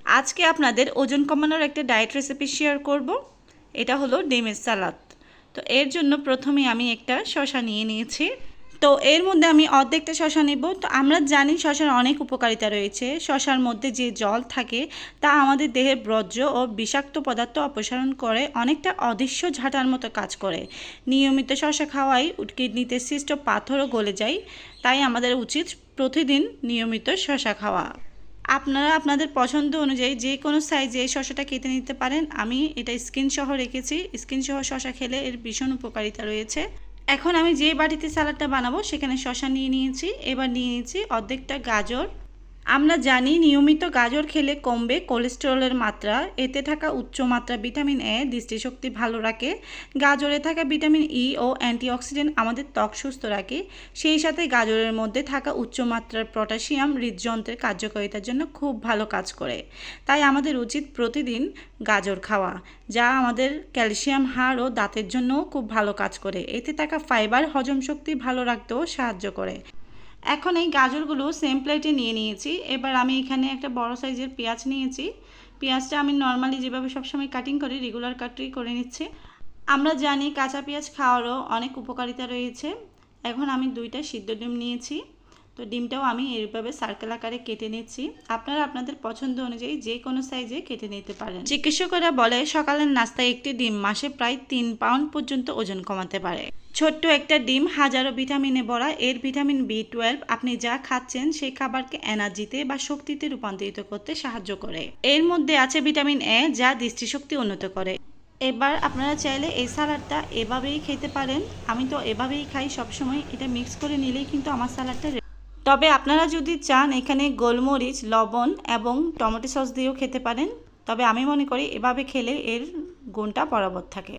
আজকে আপনাদের ওজন কমানোর একটা ডায়েট রেসিপি শেয়ার করব। এটা হলো ডিমের সালাদ। তো এর জন্য প্রথমে আমি একটা শসা নিয়ে নিয়েছি। তো এর মধ্যে আমি অর্ধেকটা শসা নেব। তো আমরা জানি শসার অনেক উপকারিতা রয়েছে। শসার মধ্যে যে জল থাকে তা আমাদের দেহের বর্জ্য ও বিষাক্ত পদার্থ অপসারণ করে, অনেকটা অদৃশ্য ঝাঁটার মতো কাজ করে। নিয়মিত শসা খাওয়াই কিডনিতে সৃষ্ট পাথরও গলে যায়। তাই আমাদের উচিত প্রতিদিন নিয়মিত শসা খাওয়া। আপনারা আপনাদের পছন্দ অনুযায়ী যে কোনো সাইজে এই শসাটা কেটে নিতে পারেন। আমি এটা স্কিন সহ রেখেছি। স্কিন সহ শসা খেলে এর ভীষণ উপকারিতা রয়েছে। এখন আমি যে বাটিতে সালাডটা বানাবো সেখানে শসা নিয়ে নিয়েছি। এবার নিয়ে নিয়েছি অর্ধেকটা গাজর। আমরা জানি নিয়মিত গাজর খেলে কমবে কোলেস্টেরলের মাত্রা। এতে থাকা উচ্চ মাত্রা ভিটামিন এ দৃষ্টিশক্তি ভালো রাখে। গাজরে থাকা ভিটামিন ই ও অ্যান্টিঅক্সিডেন্ট আমাদের ত্বক সুস্থ রাখে। সেই সাথে গাজরের মধ্যে থাকা উচ্চ মাত্রার পটাশিয়াম হৃদযন্ত্রের কার্যকারিতার জন্য খুব ভালো কাজ করে। তাই আমাদের উচিত প্রতিদিন গাজর খাওয়া, যা আমাদের ক্যালসিয়াম হাড় ও দাঁতের জন্যও খুব ভালো কাজ করে। এতে থাকা ফাইবার হজম শক্তি ভালো রাখতেও সাহায্য করে। এখন এই গাজরগুলো সেম প্লেটে নিয়ে নিয়েছি। এবার আমি এখানে একটা বড় সাইজের পেঁয়াজ নিয়েছি। পেঁয়াজটা আমি নর্মালি যেভাবে সবসময় কাটিং করি রেগুলার কাটই করে নিচ্ছি। আমরা জানি কাঁচা পেঁয়াজ খাওয়ারও অনেক উপকারিতা রয়েছে। এখন আমি 2টা সিদ্ধ ডিম নিয়েছি। তো ডিমটাও আমি এইভাবে সার্কেল আকারে কেটে নিচ্ছি। আপনারা আপনাদের পছন্দ অনুযায়ী যে কোনো সাইজে কেটে নিতে পারেন। চিকিৎসকরা বলে সকালের নাস্তায় একটি ডিম মাসে প্রায় 3 পাউন্ড পর্যন্ত ওজন কমাতে পারে। ছোট্ট একটা ডিম হাজারো ভিটামিনে ভরা। এর ভিটামিন B12 আপনি যা খাচ্ছেন সেই খাবারকে এনার্জিতে বা শক্তিতে রূপান্তরিত করতে সাহায্য করে। এর মধ্যে আছে ভিটামিন এ, যা দৃষ্টিশক্তি উন্নত করে। এবার আপনারা চাইলে এই সালাডটা এভাবেই খেতে পারেন। আমি তো এভাবেই খাই সবসময়। এটা মিক্স করে নিলেই কিন্তু আমার সালাডটা। তবে আপনারা যদি চান এখানে গোলমরিচ, লবণ এবং টমেটো সস দিয়েও খেতে পারেন। তবে আমি মনে করি এভাবে খেলে এর গুণটা বরাবর থাকে।